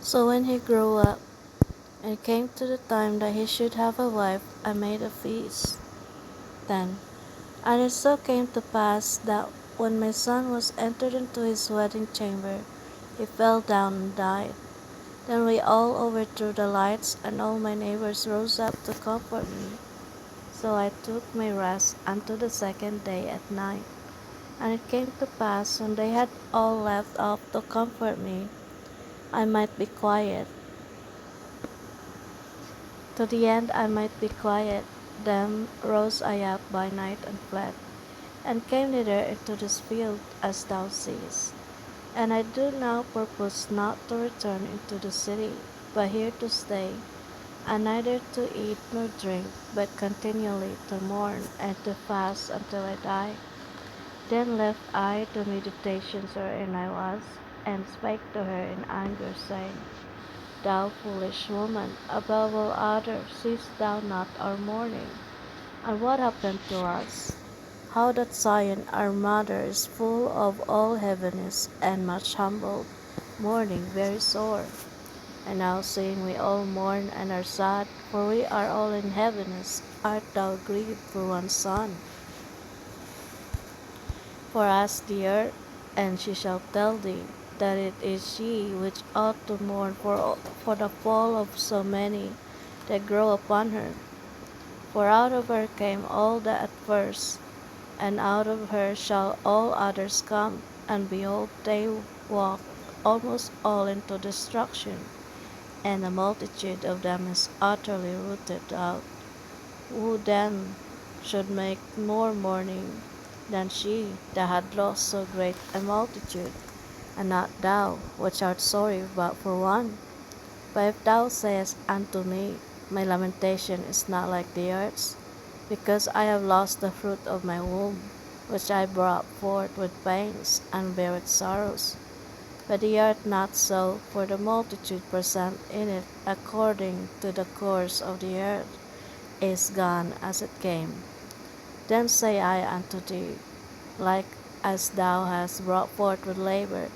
So when he grew up, and came to the time that he should have a wife, I made a feast. Then, and it so came to pass that when my son was entered into his wedding chamber, he fell down and died. Then we all overthrew the lights, and all my neighbors rose up to comfort me. So I took my rest unto the second day at night. And it came to pass, when they had all left off to comfort me, I might be quiet. To the end I might be quiet, then rose I up by night and fled, and came thither into this field, as thou seest. And I do now purpose not to return into the city, but here to stay, and neither to eat nor drink, but continually to mourn and to fast until I die. Then left I the meditations wherein I was, and spake to her in anger, saying, Thou foolish woman, above all others seest thou not our mourning? And what happened to us? How that Zion our mother is full of all heaviness, and much humbled, mourning very sore. And now seeing we all mourn and are sad, for we are all in heaviness, art thou grieved for one son? For as the earth, and she shall tell thee, that it is she which ought to mourn for the fall of so many that grow upon her. For out of her came all that at first, and out of her shall all others come, and behold, they walk almost all into destruction, and a multitude of them is utterly rooted out. Who then should make more mourning than she that had lost so great a multitude? And not thou, which art sorry but for one? But if thou sayest unto me, My lamentation is not like the earth's, because I have lost the fruit of my womb, which I brought forth with pains, and bare with sorrows. But the earth not so, for the multitude present in it according to the course of the earth is gone as it came. Then say I unto thee, like as thou hast brought forth with labor,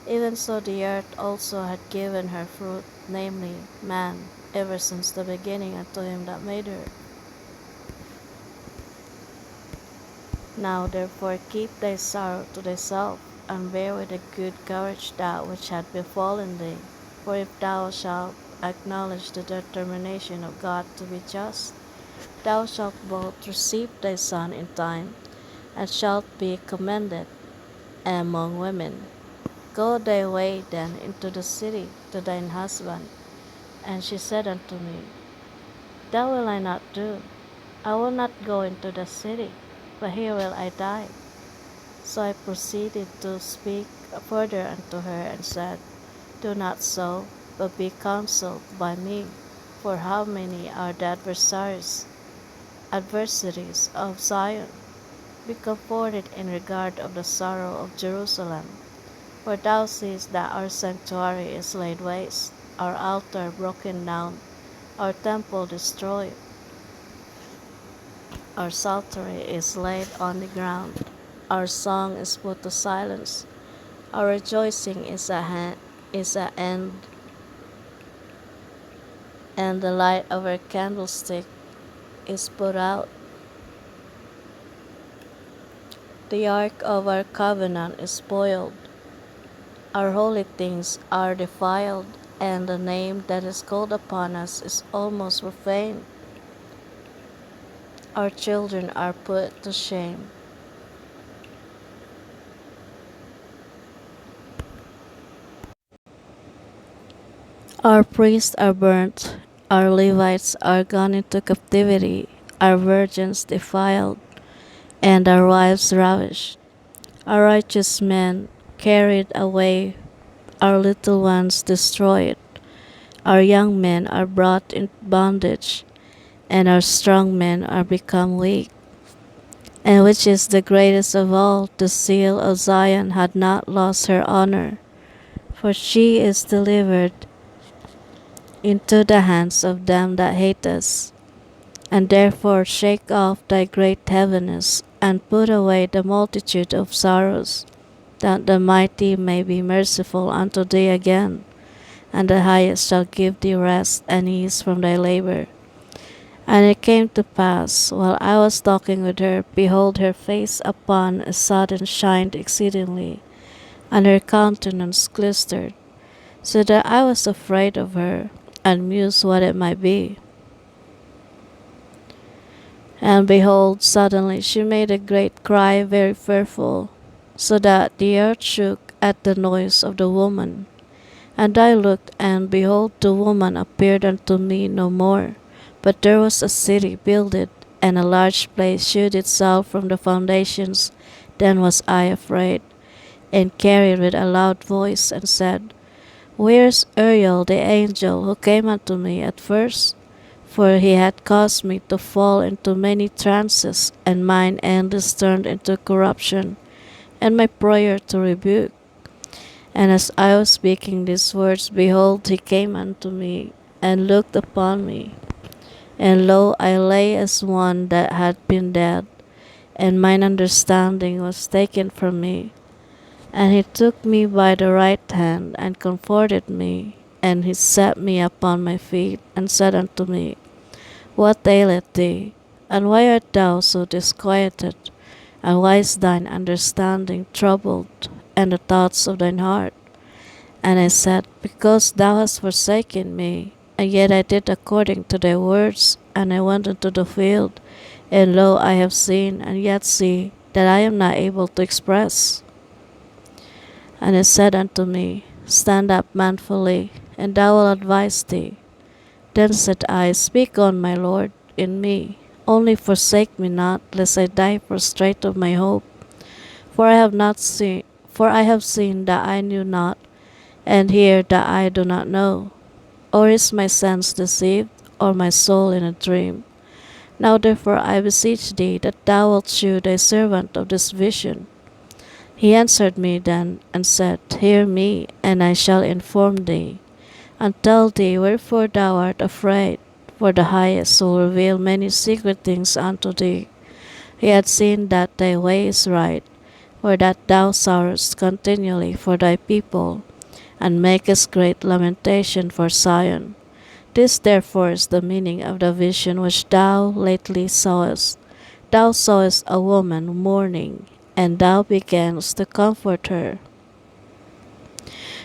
even so the earth also had given her fruit, namely, man, ever since the beginning unto him that made her. Now therefore keep thy sorrow to thyself, and bear with a good courage that which hath befallen thee. For if thou shalt acknowledge the determination of God to be just, thou shalt both receive thy son in time, and shalt be commended among women. Go thy way then into the city to thine husband. And she said unto me, That will I not do. I will not go into the city, but here will I die. So I proceeded to speak further unto her, and said, Do not so, but be counseled by me. For how many are the adversaries of Zion? Be comforted in regard of the sorrow of Jerusalem. For thou seest that our sanctuary is laid waste, our altar broken down, our temple destroyed, our psaltery is laid on the ground, our song is put to silence, our rejoicing is at end, and the light of our candlestick is put out. The ark of our covenant is spoiled, our holy things are defiled, and the name that is called upon us is almost profaned. Our children are put to shame. Our priests are burnt, our Levites are gone into captivity, our virgins defiled, and our wives ravished. Our righteous men carried away, our little ones destroyed. Our young men are brought in bondage, and our strong men are become weak. And which is the greatest of all, the seal of Zion had not lost her honor, for she is delivered into the hands of them that hate us. And therefore shake off thy great heaviness, and put away the multitude of sorrows, that the mighty may be merciful unto thee again, and the highest shall give thee rest and ease from thy labor. And it came to pass, while I was talking with her, behold, her face upon a sudden shined exceedingly, and her countenance glistered, so that I was afraid of her, and mused what it might be. And behold, suddenly she made a great cry, very fearful, so that the earth shook at the noise of the woman. And I looked, and behold, the woman appeared unto me no more. But there was a city builded, and a large place shewed itself from the foundations. Then was I afraid, and carried with a loud voice, and said, Where is Uriel the angel who came unto me at first? For he had caused me to fall into many trances, and mine end is turned into corruption, and my prayer to rebuke. And as I was speaking these words, behold, he came unto me, and looked upon me. And lo, I lay as one that had been dead, and mine understanding was taken from me. And he took me by the right hand, and comforted me, and he set me upon my feet, and said unto me, What aileth thee? And why art thou so disquieted? And why is thine understanding troubled, and the thoughts of thine heart? And I said, Because thou hast forsaken me, and yet I did according to thy words, and I went into the field, and lo, I have seen, and yet see, that I am not able to express. And he said unto me, Stand up manfully, and thou will advise thee. Then said I, Speak on, my Lord, in me, only forsake me not, lest I die prostrate of my hope. For I have seen that I knew not, and hear that I do not know. Or is my sense deceived, or my soul in a dream? Now therefore I beseech thee that thou wilt shew thy servant of this vision. He answered me then, and said, Hear me, and I shall inform thee, and tell thee wherefore thou art afraid, for the highest will reveal many secret things unto thee. He had seen that thy way is right, for that thou sorrowest continually for thy people, and makest great lamentation for Zion. This therefore is the meaning of the vision which thou lately sawest. Thou sawest a woman mourning, and thou beganst to comfort her.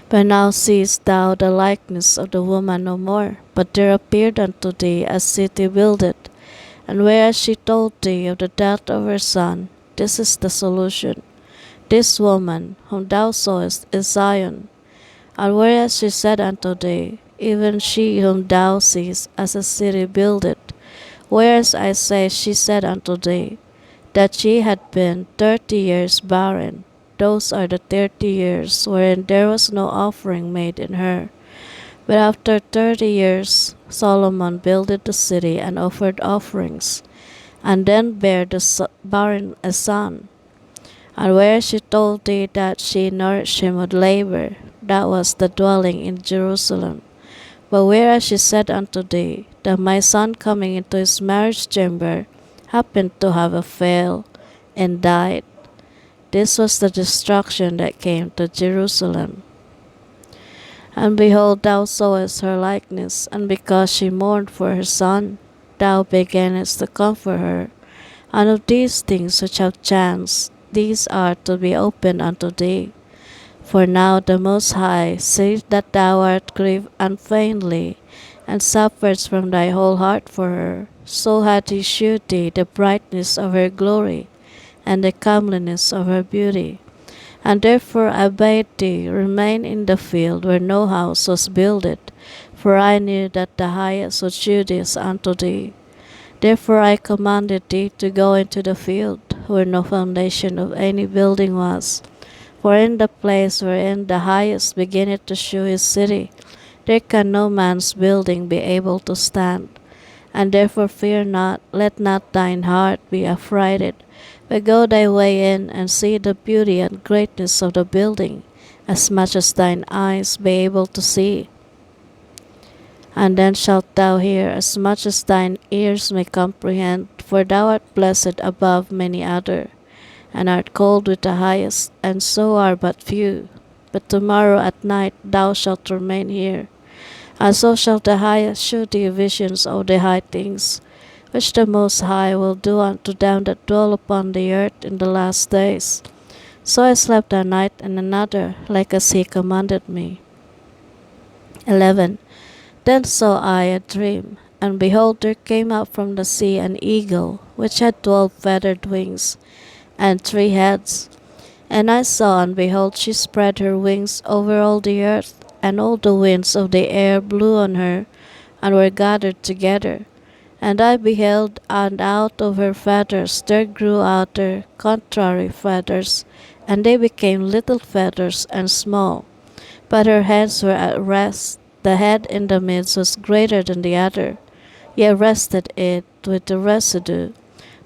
But now seest thou the likeness of the woman no more, but there appeared unto thee a city builded, and whereas she told thee of the death of her son, this is the solution. This woman whom thou sawest is Zion, and whereas she said unto thee, even she whom thou seest as a city builded, whereas I say she said unto thee, that she had been 30 years barren. Those are the 30 years wherein there was no offering made in her. But after 30 years Solomon builded the city and offered offerings, and then bare the barren a son. And where she told thee that she nourished him with labor, that was the dwelling in Jerusalem. But whereas she said unto thee, that my son coming into his marriage chamber happened to have a fail, and died, this was the destruction that came to Jerusalem. And behold, thou sawest her likeness, and because she mourned for her son, thou beganest to comfort her. And of these things which have chanced, these are to be opened unto thee. For now the Most High seeth that thou art grieved unfeignedly, and sufferest from thy whole heart for her. So hath he shewed thee the brightness of her glory, and the comeliness of her beauty. And therefore I bade thee remain in the field where no house was builded, for I knew that the highest would shew this unto thee. Therefore I commanded thee to go into the field, where no foundation of any building was. For in the place wherein the highest beginneth to shew his city, there can no man's building be able to stand. And therefore fear not, let not thine heart be affrighted, but go thy way in, and see the beauty and greatness of the building, as much as thine eyes be able to see. And then shalt thou hear as much as thine ears may comprehend, for thou art blessed above many other, and art called with the highest, and so are but few. but tomorrow at night thou shalt remain here. And so shall the highest shew thee visions of the high things, which the Most High will do unto them that dwell upon the earth in the last days. So I slept a night and another, like as he commanded me. 11. Then saw I a dream, and behold, there came up from the sea an eagle, which had 12 feathered wings, and 3 heads. And I saw, and behold, she spread her wings over all the earth, and all the winds of the air blew on her, and were gathered together. And I beheld, and out of her feathers there grew out her contrary feathers, and they became little feathers and small. But her heads were at rest. The head in the midst was greater than the other, yet rested it with the residue.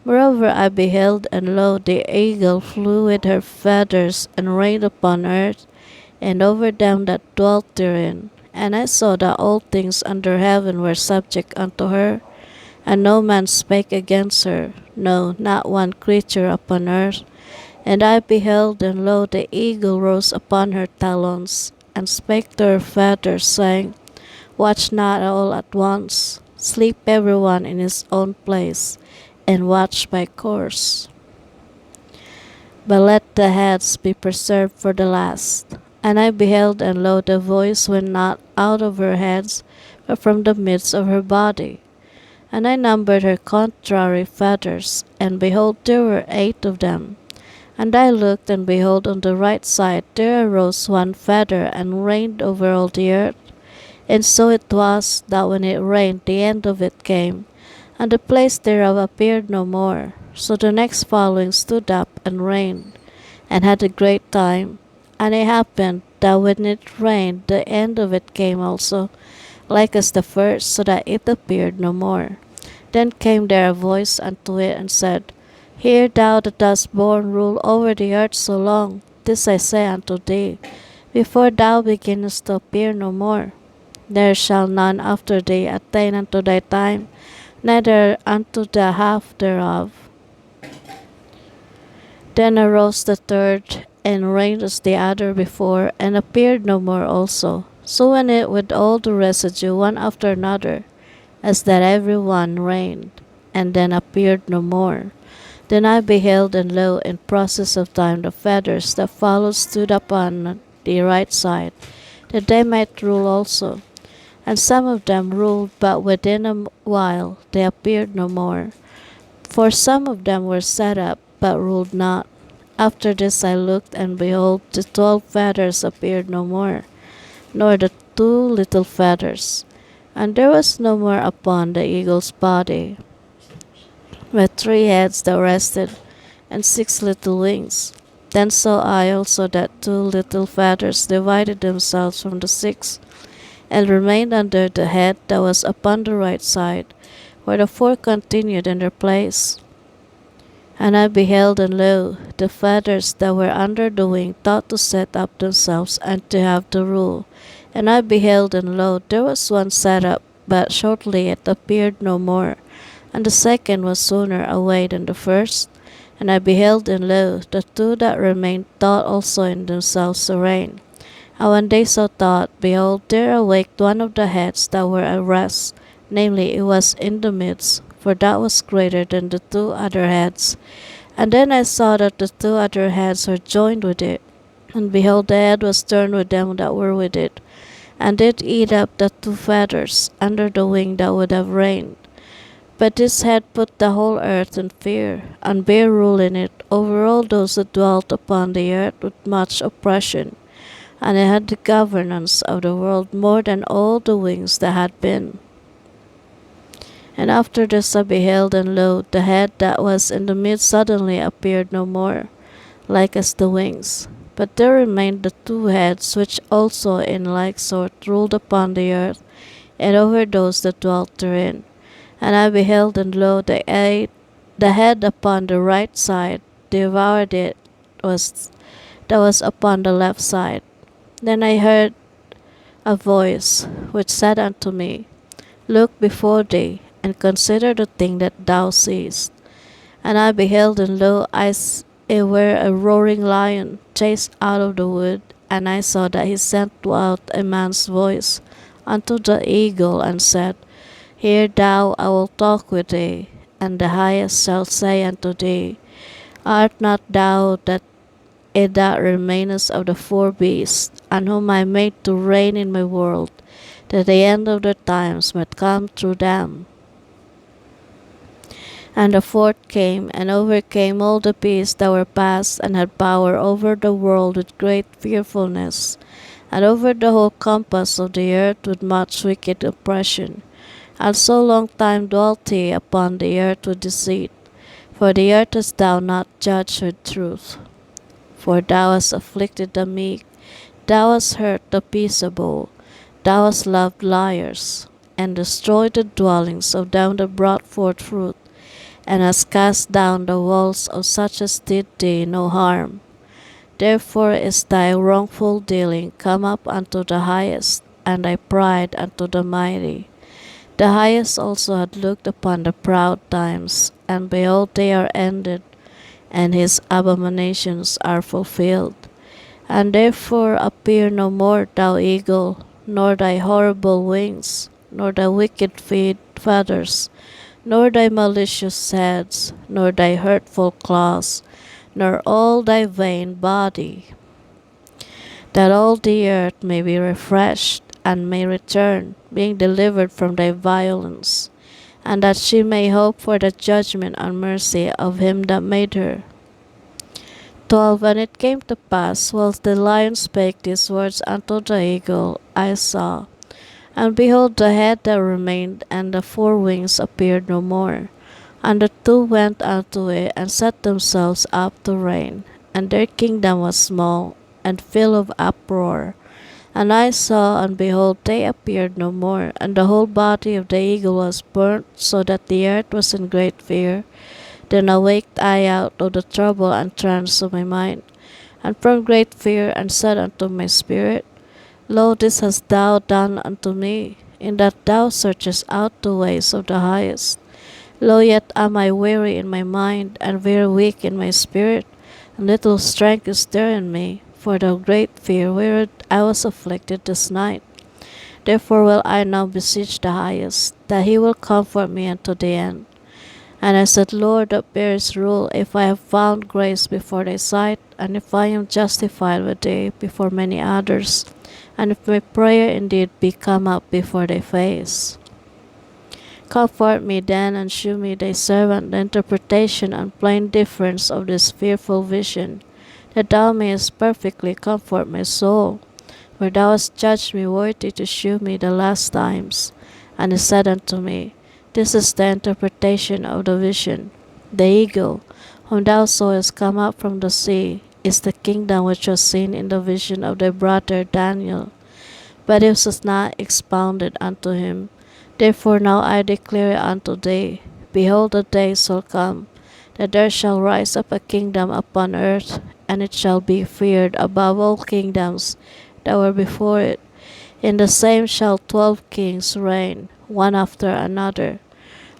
Moreover I beheld, and lo, the eagle flew with her feathers, and rained upon earth, and over them that dwelt therein. And I saw that all things under heaven were subject unto her, and no man spake against her, no, not one creature upon earth. And I beheld, and lo, the eagle rose upon her talons, and spake to her feathers, saying, Watch not all at once, sleep every one in his own place, and watch by course. But let the heads be preserved for the last. And I beheld, and lo, the voice went not out of her heads, but from the midst of her body. And I numbered her contrary feathers, and behold, there were 8 of them. And I looked, and behold, on the right side there arose 1 feather, and reigned over all the earth. And so it was, that when it rained, the end of it came, and the place thereof appeared no more. So the next following stood up, and reigned, and had a great time. And it happened, that when it rained, the end of it came also, like as the first, so that it appeared no more. Then came there a voice unto it, and said, Hear thou that dost born rule over the earth so long, this I say unto thee, before thou beginnest to appear no more. There shall none after thee attain unto thy time, neither unto the half thereof. Then arose the third, and reigned as the other before, and appeared no more also. So went it with all the residue one after another, as that every one reigned, and then appeared no more. Then I beheld, and lo, in process of time the feathers that followed stood upon the right side, that they might rule also. And some of them ruled, but within a while they appeared no more. For some of them were set up, but ruled not. After this I looked, and behold, the 12 feathers appeared no more, nor the 2 little feathers. And there was no more upon the eagle's body, but 3 heads that rested, and 6 little wings. Then saw I also that 2 little feathers divided themselves from the 6, and remained under the head that was upon the right side, where the 4 continued in their place. And I beheld, and lo, the feathers that were under the wing thought to set up themselves, and to have the rule. And I beheld, and lo, there was one set up, but shortly it appeared no more, and the second was sooner away than the first. And I beheld, and lo, the 2 that remained thought also in themselves to reign. And when they so thought, behold, there awaked one of the heads that were at rest, namely, it was in the midst, for that was greater than the 2 other heads. And then I saw that the 2 other heads were joined with it, and behold, the head was turned with them that were with it, and did eat up the 2 feathers under the wing that would have reigned. But this head put the whole earth in fear, and bare rule in it over all those that dwelt upon the earth with much oppression. And it had the governance of the world more than all the wings that had been. And after this I beheld, and lo, the head that was in the midst suddenly appeared no more, like as the wings. But there remained the 2 heads, which also in like sort ruled upon the earth, and over those that dwelt therein. And I beheld, and lo, the head upon the right side devoured it that was upon the left side. Then I heard a voice which said unto me, Look before thee, and consider the thing that thou seest. And I beheld, and lo, it were a roaring lion chased out of the wood, And I saw that he sent out a man's voice unto the eagle, and said, Hear thou, I will talk with thee. And the highest shall say unto thee, Art not thou that remainest of the four beasts, and whom I made to reign in my world, that the end of the times might come through them? And the fourth came, and overcame all the beasts that were past, and had power over the world with great fearfulness, and over the whole compass of the earth with much wicked oppression. And so long time dwelt he upon the earth with deceit. For the earth hast thou not judged with truth. For thou hast afflicted the meek, thou hast hurt the peaceable, thou hast loved liars, and destroyed the dwellings of them that brought forth fruit, and hast cast down the walls of such as did thee no harm. Therefore is thy wrongful dealing come up unto the highest, and thy pride unto the mighty. The highest also had looked upon the proud times, and behold, they are ended, and his abominations are fulfilled. And therefore appear no more, thou eagle, nor thy horrible wings, nor thy wicked feathers, nor thy malicious heads, nor thy hurtful claws, nor all thy vain body, that all the earth may be refreshed, and may return, being delivered from thy violence, and that she may hope for the judgment and mercy of him that made her. 12. And it came to pass, whilst the lion spake these words unto the eagle, I saw, and behold, the head that remained, and the four wings appeared no more. And the two went unto it, and set themselves up to reign, and their kingdom was small, and full of uproar. And I saw, and behold, they appeared no more, and the whole body of the eagle was burnt, so that the earth was in great fear. Then awaked I out of the trouble and trance of my mind, and from great fear, and said unto my spirit, Lo, this hast thou done unto me, in that thou searchest out the ways of the highest. Lo, yet am I weary in my mind, and very weak in my spirit, and little strength is there in me, for the great fear wherein I was afflicted this night. Therefore will I now beseech the highest, that he will comfort me unto the end. And I said, Lord, that bearest rule, if I have found grace before thy sight, and if I am justified with thee before many others, and if my prayer indeed be come up before thy face. Comfort me then, and shew me thy servant the interpretation and plain difference of this fearful vision, that thou mayest perfectly comfort my soul. For thou hast judged me worthy to shew me the last times. And he said unto me, This is the interpretation of the vision. The eagle, whom thou sawest come up from the sea, is the kingdom which was seen in the vision of thy brother Daniel. But it was not expounded unto him. Therefore now I declare it unto thee, Behold, the days shall come, that there shall rise up a kingdom upon earth, and it shall be feared above all kingdoms that were before it. In the same shall 12 kings reign, one after another,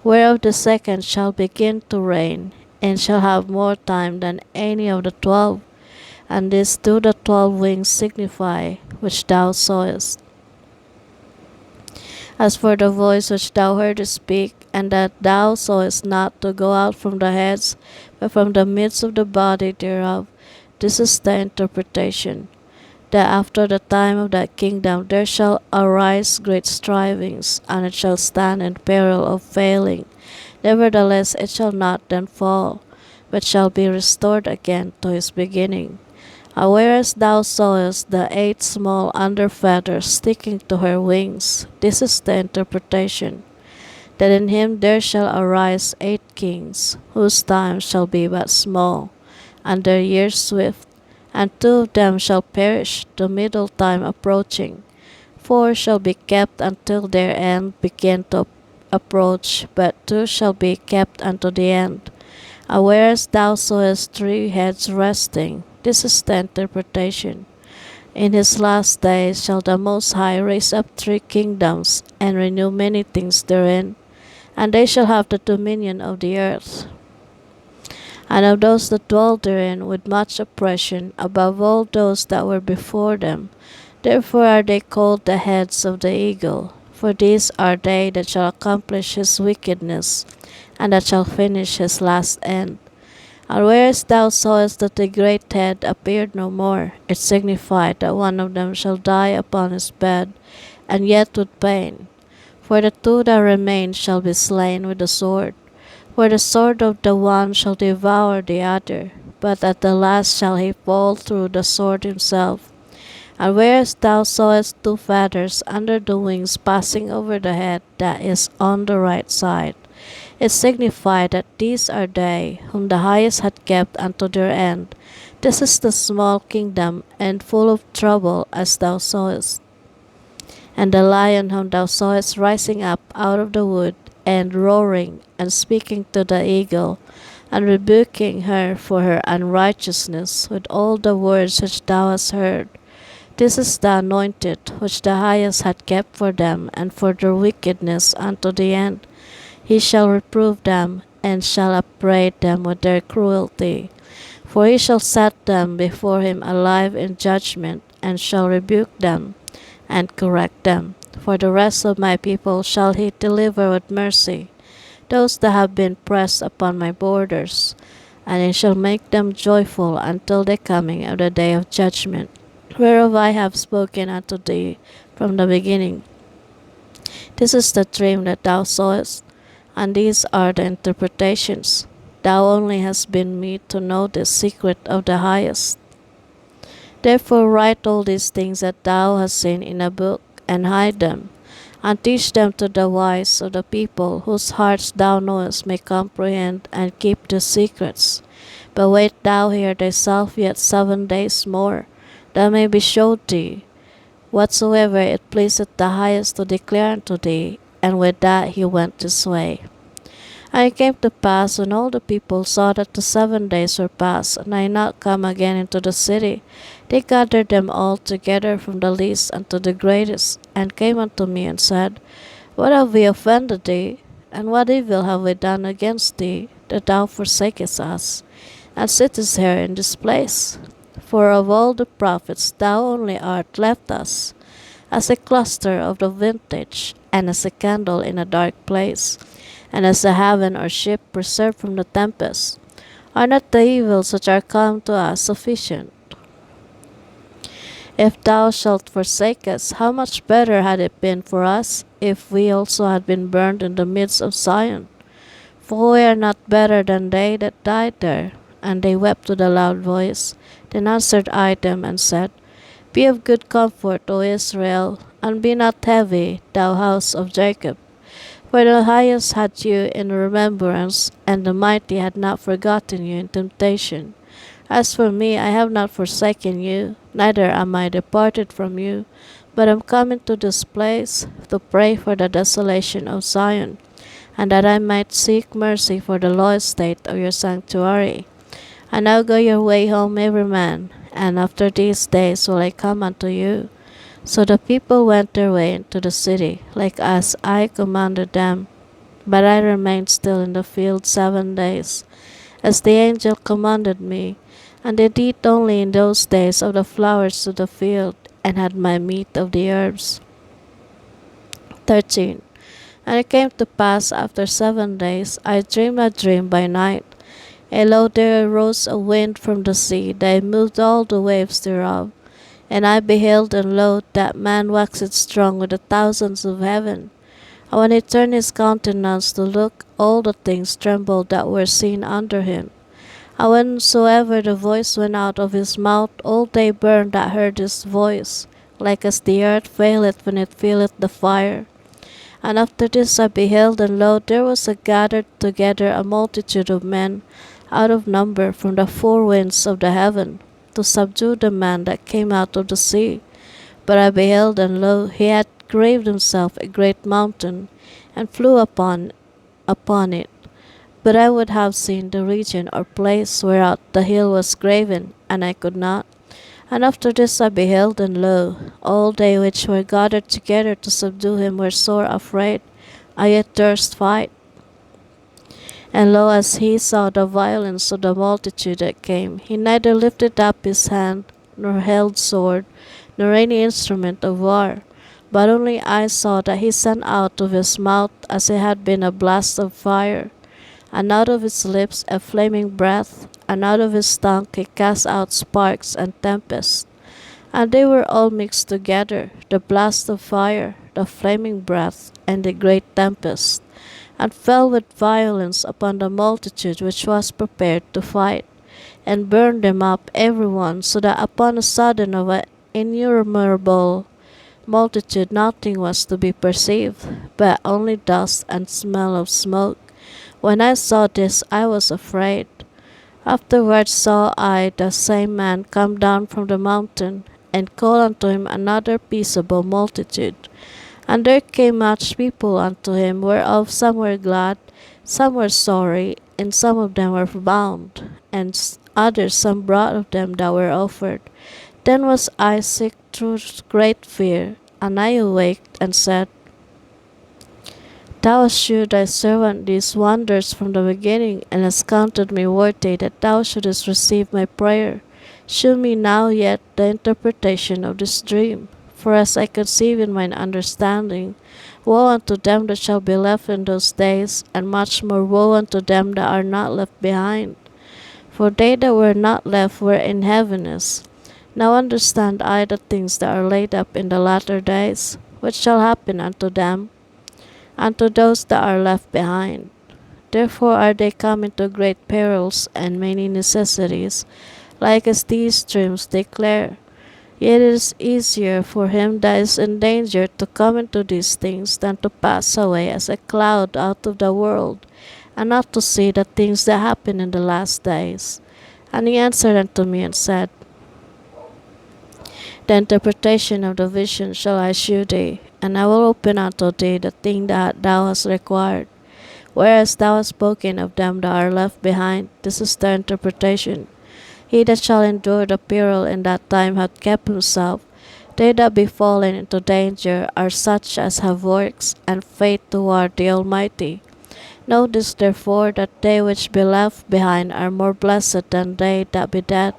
whereof the second shall begin to reign, and shall have more time than any of the 12. And this do the 12 wings signify, which thou sawest. As for the voice which thou heardest speak, and that thou sawest not to go out from the heads, but from the midst of the body thereof, this is the interpretation, that after the time of that kingdom there shall arise great strivings, and it shall stand in peril of failing. Nevertheless it shall not then fall, but shall be restored again to his beginning. Whereas thou sawest the 8 small under feathers sticking to her wings, this is the interpretation, that in him there shall arise 8 kings, whose time shall be but small, and their years swift, and 2 of them shall perish, the middle time approaching. 4 shall be kept until their end begin to approach, but 2 shall be kept unto the end. Whereas thou sawest 3 heads resting, this is the interpretation. In his last days shall the Most High raise up 3 kingdoms, and renew many things therein, and they shall have the dominion of the earth. and of those that dwell therein with much oppression, above all those that were before them. Therefore are they called the heads of the eagle. For these are they that shall accomplish his wickedness, and that shall finish his last end. And whereas thou sawest that the great head appeared no more, it signified that one of them shall die upon his bed, and yet with pain. For the two that remain shall be slain with the sword. For the sword of the one shall devour the other, but at the last shall he fall through the sword himself. And whereas thou sawest two feathers under the wings passing over the head that is on the right side, it signified that these are they whom the highest had kept unto their end. This is the small kingdom, and full of trouble, as thou sawest. And the lion whom thou sawest rising up out of the wood, and roaring, and speaking to the eagle, and rebuking her for her unrighteousness with all the words which thou hast heard. This is the anointed, which the highest had kept for them, and for their wickedness unto the end. He shall reprove them, and shall upbraid them with their cruelty. For he shall set them before him alive in judgment, and shall rebuke them, and correct them. For the rest of my people shall he deliver with mercy, those that have been pressed upon my borders, and he shall make them joyful until the coming of the day of judgment, whereof I have spoken unto thee from the beginning. This is the dream that thou sawest, and these are the interpretations. Thou only hast been made to know the secret of the highest. Therefore write all these things that thou hast seen in a book, and hide them, and teach them to the wise of the people, whose hearts thou knowest may comprehend and keep the secrets. But wait thou here thyself yet 7 days more, that may be showed thee whatsoever it pleaseth the highest to declare unto thee. And with that he went his way. And it came to pass, when all the people saw that the 7 days were past, and I not come again into the city, they gathered them all together from the least unto the greatest, and came unto me and said, What have we offended thee? And what evil have we done against thee, that thou forsakest us, and sittest here in this place? For of all the prophets thou only art left us, as a cluster of the vintage, and as a candle in a dark place, and as a haven or ship preserved from the tempest. Are not the evils which are come to us sufficient? If thou shalt forsake us, how much better had it been for us if we also had been burned in the midst of Zion? For we are not better than they that died there. And they wept with a loud voice. Then answered I them and said, Be of good comfort, O Israel, and be not heavy, thou house of Jacob. For the highest had you in remembrance, and the mighty had not forgotten you in temptation. As for me, I have not forsaken you, neither am I departed from you, but am come into this place to pray for the desolation of Zion, and that I might seek mercy for the low estate of your sanctuary. And now go your way home every man, and after these days will I come unto you. So the people went their way into the city, like as I commanded them. But I remained still in the field 7 days, as the angel commanded me, and did eat only in those days of the flowers of the field, and had my meat of the herbs. 13. And it came to pass after 7 days, I dreamed a dream by night. And lo, there arose a wind from the sea, that moved all the waves thereof. And I beheld, and lo, that man waxed strong with the thousands of heaven. And when he turned his countenance to look, all the things trembled that were seen under him. And whensoever the voice went out of his mouth, all they burned that heard his voice, like as the earth faileth when it feeleth the fire. And after this I beheld, and lo, there was gathered together a multitude of men, out of number from the four winds of the heaven, to subdue the man that came out of the sea. But I beheld, and lo, he had graved himself a great mountain, and flew upon it. But I would have seen the region or place whereout the hill was graven, and I could not. And after this I beheld, and lo, all they which were gathered together to subdue him were sore afraid, I yet durst fight. And lo, as he saw the violence of the multitude that came, he neither lifted up his hand, nor held sword, nor any instrument of war. But only I saw that he sent out of his mouth as it had been a blast of fire, and out of his lips a flaming breath, and out of his tongue he cast out sparks and tempests. And they were all mixed together, the blast of fire, the flaming breath, and the great tempest, and fell with violence upon the multitude which was prepared to fight, and burned them up every one, so that upon a sudden of an innumerable multitude nothing was to be perceived, but only dust and smell of smoke. When I saw this, I was afraid. Afterwards saw I the same man come down from the mountain, and call unto him another peaceable multitude. And there came much people unto him, whereof some were glad, some were sorry, and some of them were bound, and others some brought of them that were offered. Then was I sick through great fear, and I awaked and said, Thou hast shewed thy servant these wonders from the beginning, and hast counted me worthy that thou shouldest receive my prayer. Shew me now yet the interpretation of this dream. For as I conceive in mine understanding, woe unto them that shall be left in those days, and much more woe unto them that are not left behind. For they that were not left were in heaviness. Now understand I the things that are laid up in the latter days, which shall happen unto them, and to those that are left behind. Therefore are they come into great perils and many necessities, like as these dreams declare. Yet it is easier for him that is in danger to come into these things than to pass away as a cloud out of the world, and not to see the things that happen in the last days. And he answered unto me and said, The interpretation of the vision shall I shew thee, and I will open unto thee the thing that thou hast required. Whereas thou hast spoken of them that are left behind, this is the interpretation. He that shall endure the peril in that time hath kept himself. They that be fallen into danger are such as have works and faith toward the Almighty. Know this therefore, that they which be left behind are more blessed than they that be dead.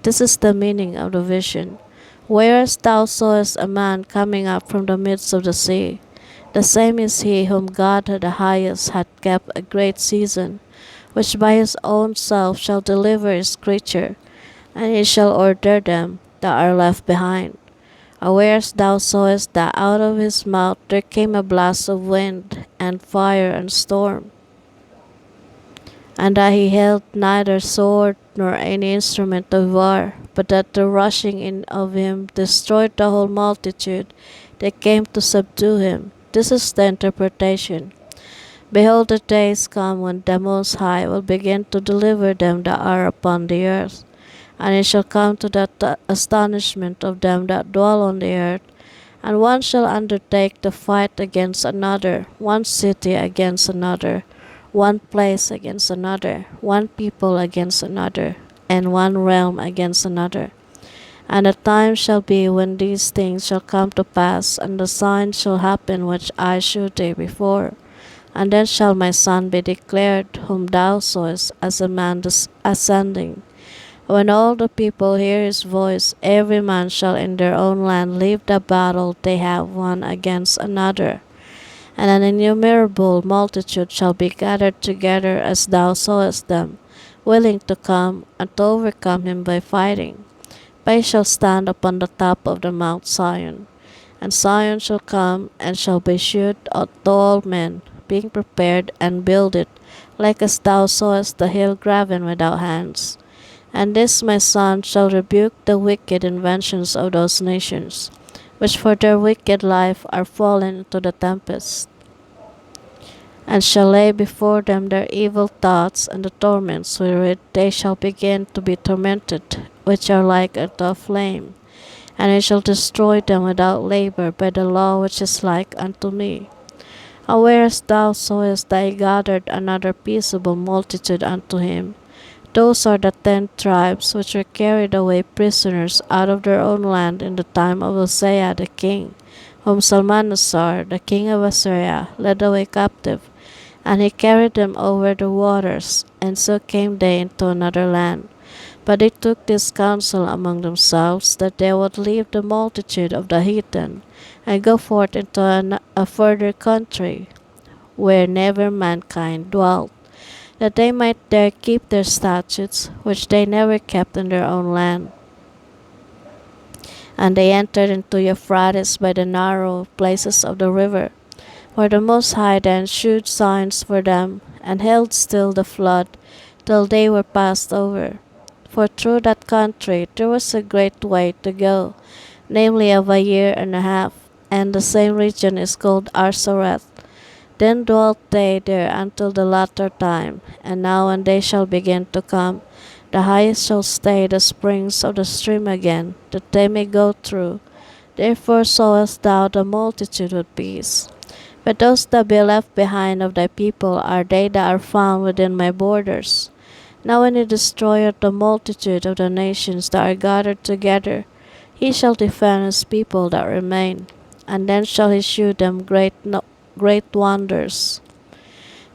This is the meaning of the vision. Whereas thou sawest a man coming up from the midst of the sea, the same is he whom God the highest hath kept a great season, which by his own self shall deliver his creature, and he shall order them that are left behind. Whereas thou sawest that out of his mouth there came a blast of wind, and fire, and storm, and that he held neither sword nor any instrument of war, but that the rushing in of him destroyed the whole multitude that came to subdue him. This is the interpretation. Behold, the days come when the Most High will begin to deliver them that are upon the earth, and it shall come to the astonishment of them that dwell on the earth, and one shall undertake to fight against another, one city against another, one place against another, one people against another, and one realm against another. And the time shall be when these things shall come to pass, and the signs shall happen which I shewed thee before. And then shall my Son be declared, whom thou sawest as a man ascending. When all the people hear his voice, every man shall in their own land leave the battle they have one against another. And an innumerable multitude shall be gathered together as thou sawest them, willing to come and to overcome him by fighting. But he shall stand upon the top of the Mount Zion, and Zion shall come and shall be shewed to all men, being prepared and builded, like as thou sawest the hill graven without hands. And this my Son shall rebuke the wicked inventions of those nations, which for their wicked life are fallen into the tempest, and shall lay before them their evil thoughts and the torments wherewith they shall begin to be tormented, which are like unto a flame. And I shall destroy them without labor by the law which is like unto me. Whereas thou sawest that he gathered another peaceable multitude unto him, those are the 10 tribes which were carried away prisoners out of their own land in the time of Hosea the king, whom Salmanasar, the king of Assyria, led away captive, And he carried them over the waters, and so came they into another land. But they took this counsel among themselves, that they would leave the multitude of the heathen, and go forth into a further country, where never mankind dwelt, that they might there keep their statutes, which they never kept in their own land. And they entered into Euphrates by the narrow places of the river, where the Most High then shewed signs for them, and held still the flood, till they were passed over. For through that country there was a great way to go, namely of a year and a half, and the same region is called Arsareth. Then dwelt they there until the latter time, and now when they shall begin to come, the highest shall stay the springs of the stream again, that they may go through. Therefore sowest thou the multitude with peace. But those that be left behind of thy people are they that are found within my borders. Now when he destroyeth the multitude of the nations that are gathered together, he shall defend his people that remain, and then shall he shew them great wonders.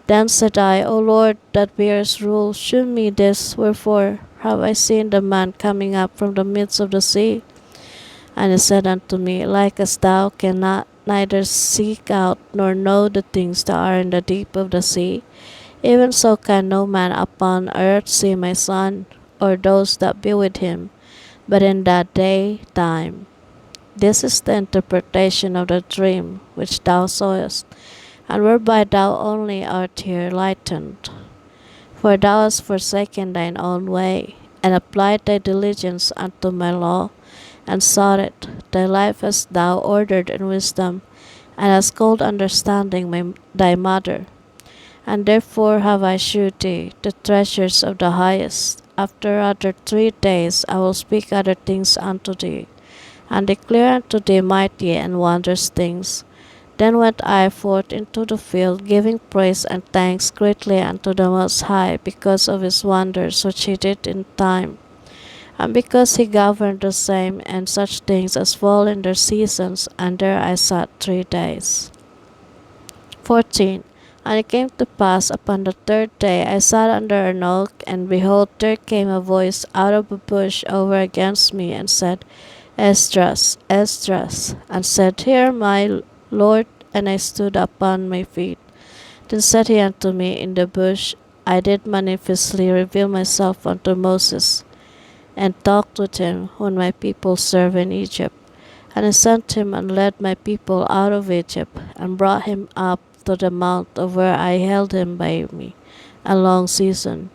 Then said I, O Lord, that bearest rule, shew me this, wherefore have I seen the man coming up from the midst of the sea? And he said unto me, like as thou cannot neither seek out nor know the things that are in the deep of the sea, even so can no man upon earth see my son, or those that be with him, but in that day time. This is the interpretation of the dream which thou sawest, and whereby thou only art here lightened. For thou hast forsaken thine own way, and applied thy diligence unto my law, and sought it. Thy life hast thou ordered in wisdom, and hast called understanding thy mother. And therefore have I shewed thee the treasures of the highest. After other 3 days I will speak other things unto thee, and declare unto thee mighty and wondrous things. Then went I forth into the field, giving praise and thanks greatly unto the Most High, because of his wonders which he did in time, and because he governed the same and such things as fall in their seasons. And there I sat 3 days. 14. And it came to pass upon the 3rd day I sat under an oak, and behold, there came a voice out of a bush over against me, and said, Esdras, Esdras, and said, Hear my Lord. And I stood upon my feet. Then said he unto me in the bush, I did manifestly reveal myself unto Moses, and talked with him when my people served in Egypt. And I sent him and led my people out of Egypt, and brought him up to the mount of where I held him by me a long season,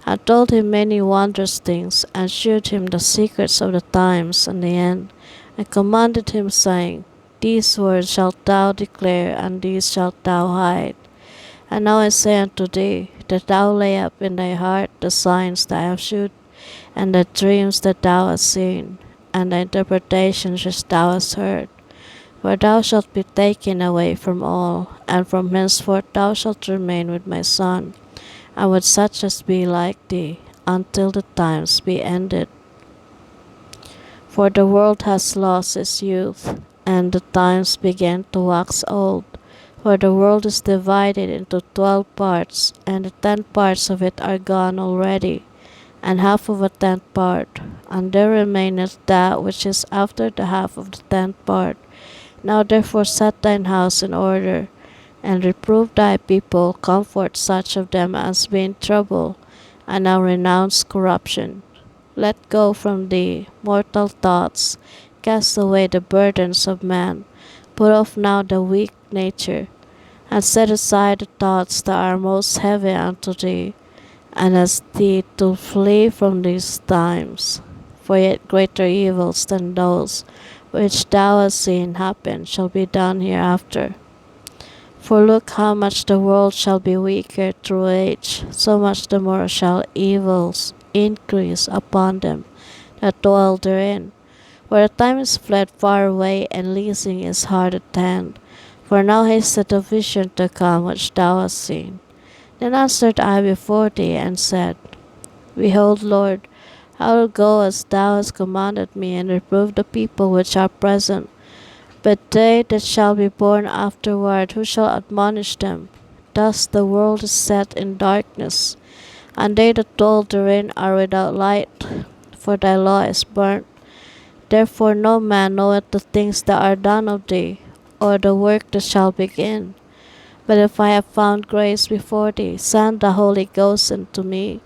and told him many wondrous things, and shewed him the secrets of the times and the end, and commanded him, saying, These words shalt thou declare, and these shalt thou hide. And now I say unto thee, that thou lay up in thy heart the signs that I have shewed, and the dreams that thou hast seen, and the interpretations which thou hast heard. For thou shalt be taken away from all, and from henceforth thou shalt remain with my son, and with such as be like thee, until the times be ended. For the world has lost its youth, and the times began to wax old. For the world is divided into 12 parts, and the 10 parts of it are gone already, and half of a 10th part, and there remaineth that which is after the half of the 10th part. Now therefore set thine house in order, and reprove thy people, comfort such of them as be in trouble, and now renounce corruption. Let go from thee mortal thoughts, cast away the burdens of man, put off now the weak nature, and set aside the thoughts that are most heavy unto thee, and ask thee to flee from these times. For yet greater evils than those which thou hast seen happen shall be done hereafter. For look how much the world shall be weaker through age, so much the more shall evils increase upon them that dwell therein. For the time is fled far away, and leasing is hard at hand. For now hasteth the vision to come which thou hast seen. Then answered I before thee, and said, Behold, Lord, I will go as thou hast commanded me, and reprove the people which are present. But they that shall be born afterward, who shall admonish them? Thus the world is set in darkness, and they that dwell therein are without light. For thy law is burnt. Therefore no man knoweth the things that are done of thee, or the work that shall begin. But if I have found grace before thee, send the Holy Ghost unto me,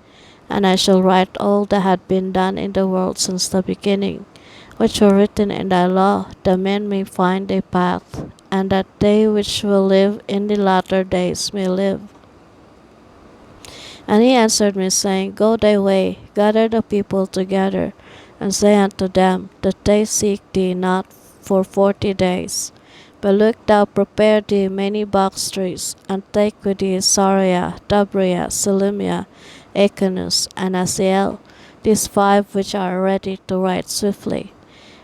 and I shall write all that had been done in the world since the beginning, which were written in thy law, that men may find a path, and that they which will live in the latter days may live. And he answered me, saying, Go thy way, gather the people together, and say unto them, that they seek thee not for 40 days. But look thou prepare thee many box trees, and take with thee Sariah, Dabria, Selemia, Aconus, and Asiel, these 5 which are ready to write swiftly.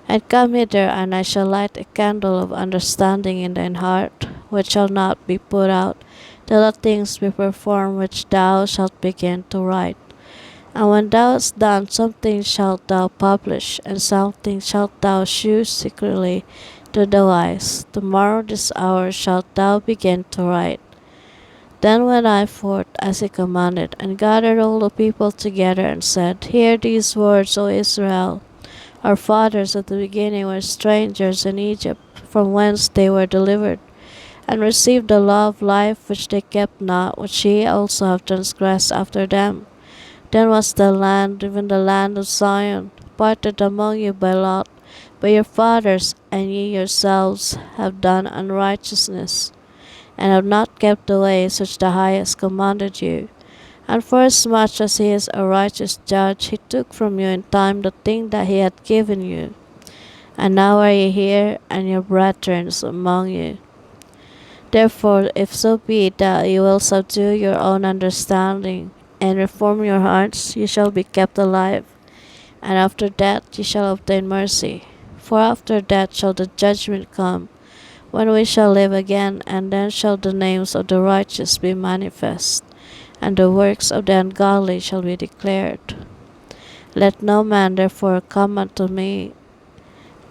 And come hither, and I shall light a candle of understanding in thine heart, which shall not be put out, till the things be performed which thou shalt begin to write. And when thou hast done, something shalt thou publish, and something shalt thou shew secretly to the wise. Tomorrow this hour shalt thou begin to write. Then went I forth as he commanded, and gathered all the people together, and said, Hear these words, O Israel. Our fathers at the beginning were strangers in Egypt, from whence they were delivered, and received the law of life which they kept not, which ye also have transgressed after them. Then was the land, even the land of Zion, parted among you by lot, but your fathers and ye yourselves have done unrighteousness, and have not kept the ways which the highest commanded you. And forasmuch as he is a righteous judge, he took from you in time the thing that he had given you. And now are ye here, and your brethren among you. Therefore, if so be that you will subdue your own understanding, and reform your hearts, ye shall be kept alive, and after that ye shall obtain mercy. For after that shall the judgment come, when we shall live again, and then shall the names of the righteous be manifest, and the works of the ungodly shall be declared. Let no man therefore come unto me,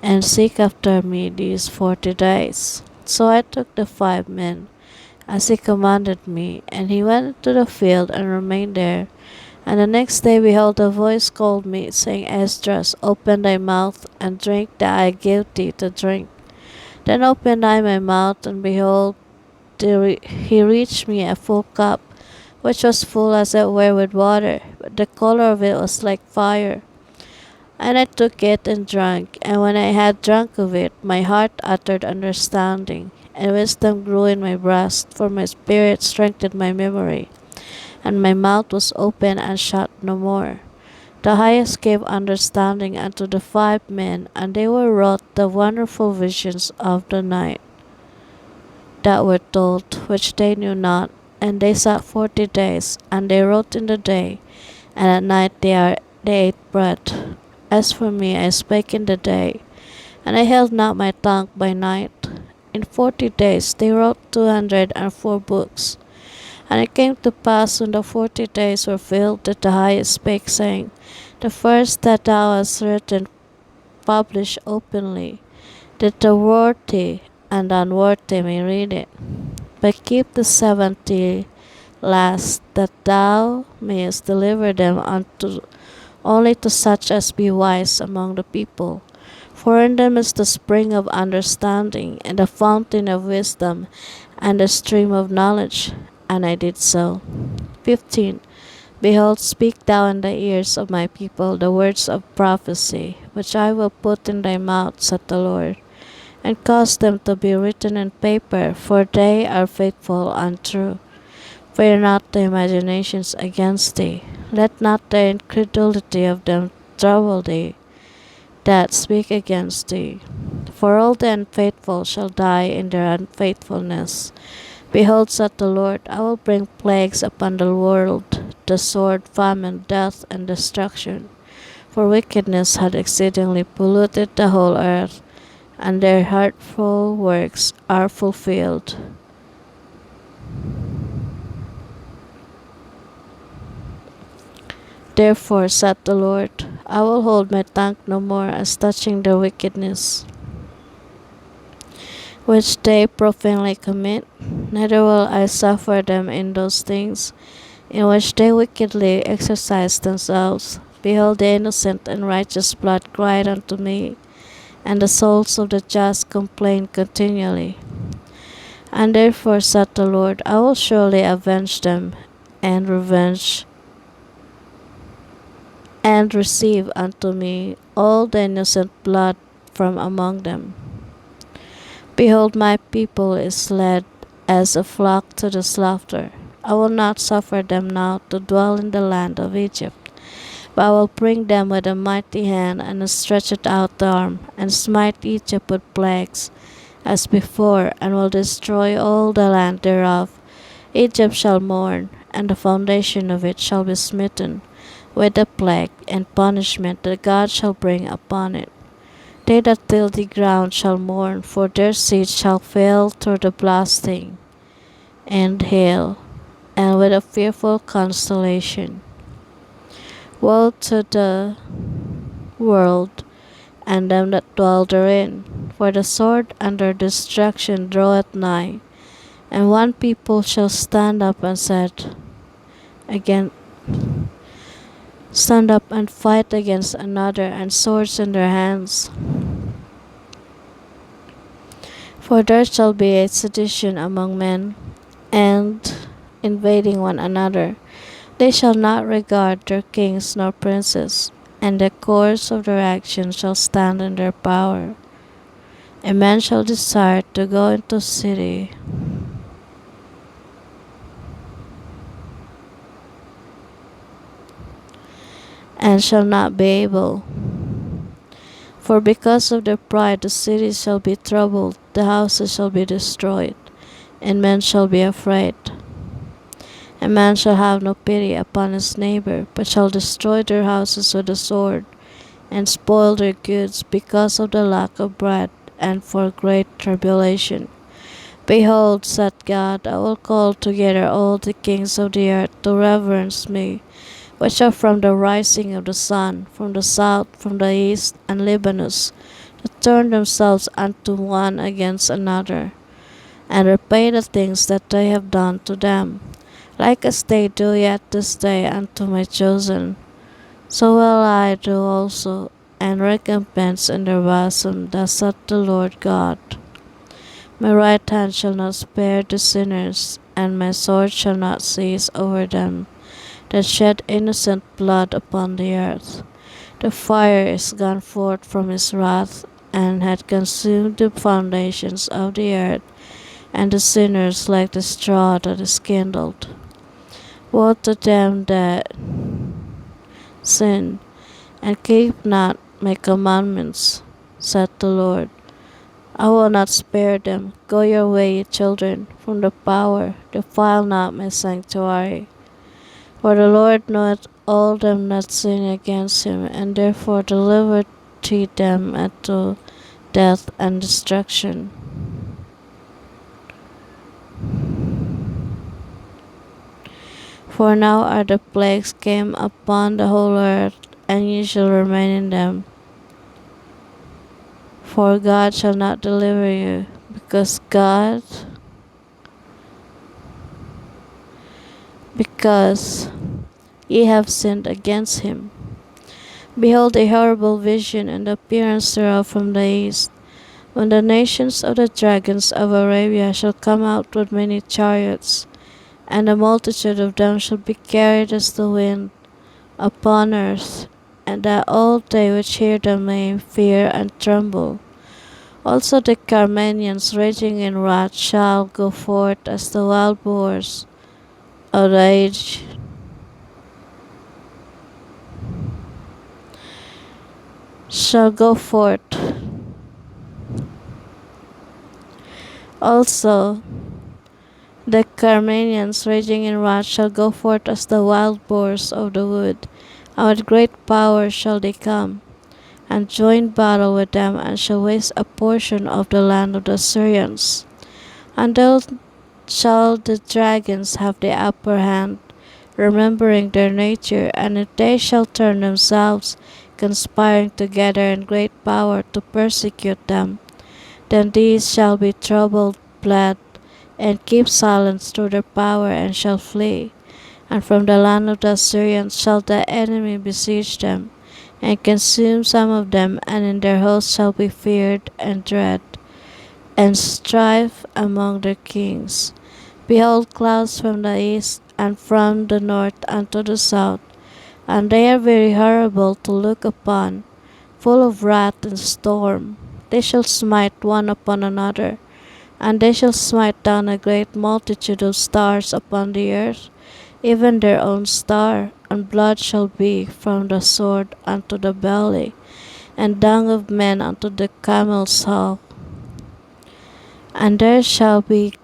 and seek after me these 40 days. So I took the 5 men, as he commanded me, and he went into the field and remained there. And the next day, behold, a voice called me, saying, Esdras, open thy mouth, and drink that I give thee to drink. Then opened I my mouth, and behold, he reached me a full cup, which was full as it were with water, but the color of it was like fire. And I took it and drank, and when I had drunk of it, my heart uttered understanding, and wisdom grew in my breast, for my spirit strengthened my memory, and my mouth was open and shut no more. The highest gave understanding unto the 5 men, and they were wrought the wonderful visions of the night that were told, which they knew not. And they sat 40 days, and they wrote in the day, and at night they ate bread. As for me, I spake in the day, and I held not my tongue by night. In 40 days they wrote 204 books. And it came to pass, when the 40 days were filled, that the highest spake, saying, The first that thou hast written publish openly, that the worthy and unworthy may read it. But keep the 70 last, that thou mayest deliver them only to such as be wise among the people. For in them is the spring of understanding, and the fountain of wisdom, and the stream of knowledge. And I did so. 15. Behold, speak thou in the ears of my people the words of prophecy, which I will put in thy mouth, saith the Lord, and cause them to be written in paper, for they are faithful and true. Fear not the imaginations against thee. Let not the incredulity of them trouble thee that speak against thee. For all the unfaithful shall die in their unfaithfulness. Behold, saith the Lord, I will bring plagues upon the world, the sword, famine, death, and destruction. For wickedness had exceedingly polluted the whole earth, and their hurtful works are fulfilled. Therefore, saith the Lord, I will hold my tongue no more as touching their wickedness. which they profanely commit, neither will I suffer them in those things in which they wickedly exercise themselves. Behold, the innocent and righteous blood cried unto me, and the souls of the just complain continually. And therefore said the Lord, I will surely avenge them, and revenge, and receive unto me all the innocent blood from among them. Behold, my people is led as a flock to the slaughter. I will not suffer them now to dwell in the land of Egypt, but I will bring them with a mighty hand and a stretched out arm, and smite Egypt with plagues as before, and will destroy all the land thereof. Egypt shall mourn, and the foundation of it shall be smitten with the plague and punishment that God shall bring upon it. They that till the ground shall mourn, for their seed shall fail through the blasting and hail, and with a fearful constellation. Woe to the world and them that dwell therein, for the sword and their destruction draweth nigh. And one people shall stand up and stand up and fight against another, and swords in their hands. For there shall be a sedition among men, and invading one another. They shall not regard their kings nor princes, and the course of their actions shall stand in their power. A man shall desire to go into a city, and shall not be able. For because of their pride the cities shall be troubled, the houses shall be destroyed, and men shall be afraid. A man shall have no pity upon his neighbor, but shall destroy their houses with the sword, and spoil their goods because of the lack of bread, and for great tribulation. Behold, said God, I will call together all the kings of the earth to reverence me, which are from the rising of the sun, from the south, from the east, and Libanus, to turn themselves unto one against another, and repay the things that they have done to them, like as they do yet this day unto my chosen. So will I do also, and recompense in their bosom, thus saith the Lord God. My right hand shall not spare the sinners, and my sword shall not cease over them that shed innocent blood upon the earth. The fire is gone forth from his wrath, and had consumed the foundations of the earth, and the sinners like the straw that is kindled. Woe to them that sin, and keep not my commandments, said the Lord. I will not spare them. Go your way, ye children, from the power, defile not my sanctuary. For the Lord knoweth all them that sin against him, and therefore delivereth he them unto death and destruction. For now are the plagues came upon the whole earth, and ye shall remain in them. For God shall not deliver you, because ye have sinned against him. Behold a horrible vision, and the appearance thereof from the east, when the nations of the dragons of Arabia shall come out with many chariots, and the multitude of them shall be carried as the wind upon earth, and that all they which hear them may fear and tremble. Also the Carmanians raging in wrath shall go forth as the wild boars of the age. Shall go forth. Also the Carmanians raging in wrath shall go forth as the wild boars of the wood, and with great power shall they come, and join battle with them, and shall waste a portion of the land of the Syrians. And thus shall the dragons have the upper hand, remembering their nature, and if they shall turn themselves, conspiring together in great power to persecute them, Then these shall be troubled blood, and keep silence through their power, and shall flee. And from the land of the Assyrians shall the enemy besiege them, and consume some of them, and in their host shall be feared and dread, and strife among their kings. Behold, clouds from the east, and from the north unto the south, and they are very horrible to look upon, full of wrath and storm. They shall smite one upon another, and they shall smite down a great multitude of stars upon the earth, even their own star, and blood shall be from the sword unto the belly, and dung of men unto the camel's hole. And there shall be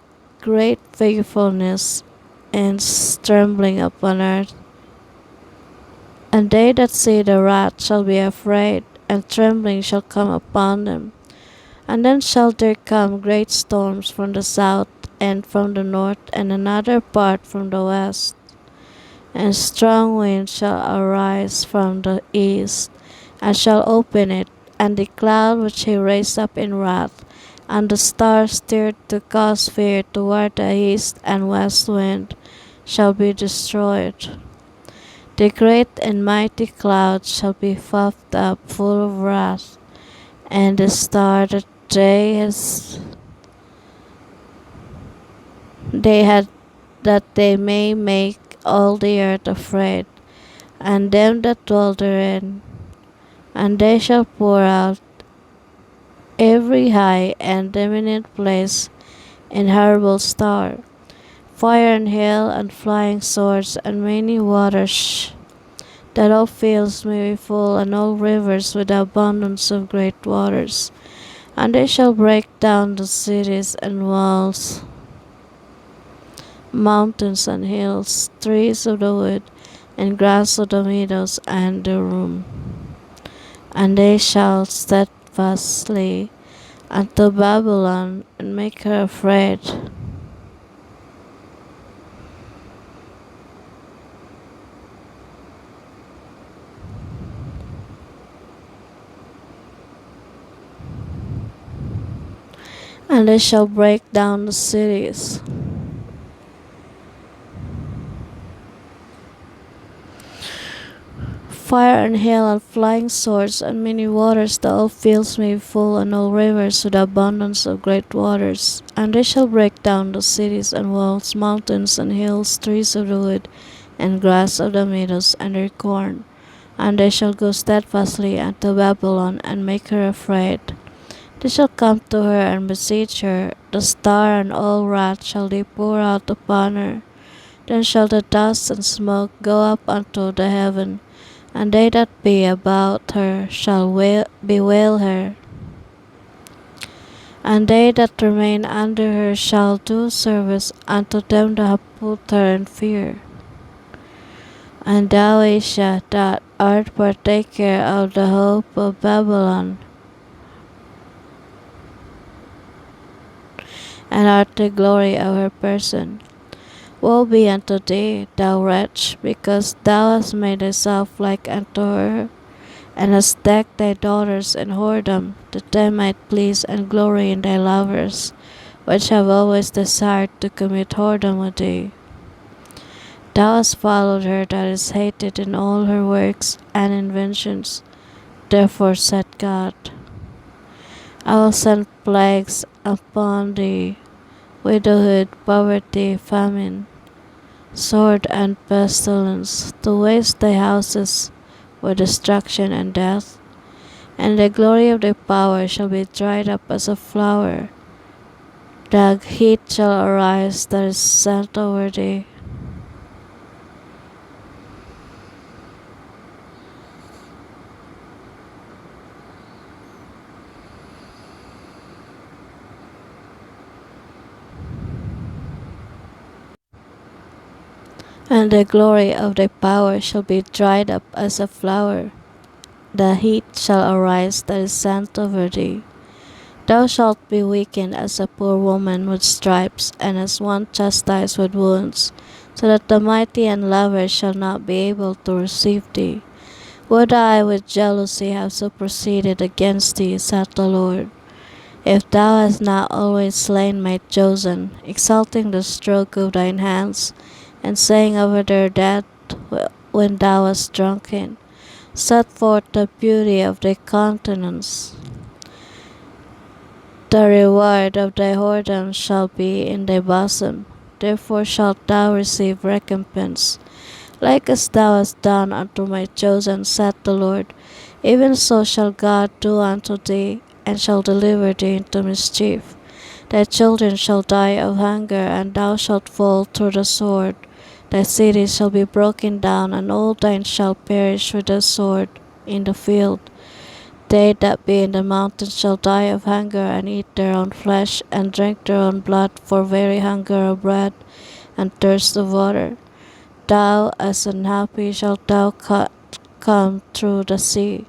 great fearfulness and trembling upon earth. And they that see the wrath shall be afraid, and trembling shall come upon them. And then shall there come great storms from the south, and from the north, and another part from the west. And strong winds shall arise from the east, and shall open it, and the cloud which he raised up in wrath, and the stars stirred to cause fear toward the east and west wind, shall be destroyed. The great and mighty cloud shall be puffed up full of wrath, and the star that they had that they may make all the earth afraid, and them that dwell therein. And they shall pour out every high and eminent place in horrible star, fire and hail and flying swords and many waters, that all fields may be full, and all rivers with the abundance of great waters. And they shall break down the cities and walls, mountains and hills, trees of the wood, and grass of the meadows and the room. And they shall steadfastly unto Babylon, and make her afraid. And they shall break down the cities. Fire and hail and flying swords and many waters, that all fields may be full, and all rivers with abundance of great waters. And they shall break down the cities and walls, mountains and hills, trees of the wood, and grass of the meadows, and their corn. And they shall go steadfastly unto Babylon, and make her afraid. They shall come to her and besiege her, the star and all wrath shall they pour out upon her. Then shall the dust and smoke go up unto the heaven, and they that be about her shall bewail her. And they that remain under her shall do service unto them that have put her in fear. And thou, Asia, that art partaker of the hope of Babylon, and art the glory of her person. Woe be unto thee, thou wretch, because thou hast made thyself like unto her, and hast decked thy daughters in whoredom, that they might please and glory in thy lovers, which have always desired to commit whoredom with thee. Thou hast followed her that is hated in all her works and inventions. Therefore said God, I will send plagues upon thee, widowhood, poverty, famine, sword and pestilence, to waste thy houses with destruction and death. And the glory of thy power shall be dried up as a flower. The heat shall arise that is sent over thee. And the glory of thy power shall be dried up as a flower. The heat shall arise that is sent over thee. Thou shalt be weakened as a poor woman with stripes, and as one chastised with wounds, so that the mighty and lovers shall not be able to receive thee. Would I with jealousy have superseded against thee, saith the Lord. If thou hast not always slain my chosen, exalting the stroke of thine hands, and saying over their death when thou wast drunken, set forth the beauty of thy countenance. The reward of thy whoredom shall be in thy bosom, therefore shalt thou receive recompense. Like as thou hast done unto my chosen, saith the Lord, even so shall God do unto thee, and shall deliver thee into mischief. Thy children shall die of hunger, and thou shalt fall through the sword. Thy cities shall be broken down, and all thine shall perish with the sword in the field. They that be in the mountains shall die of hunger, and eat their own flesh, and drink their own blood, for very hunger of bread, and thirst of water. Thou as unhappy shalt thou come through the sea,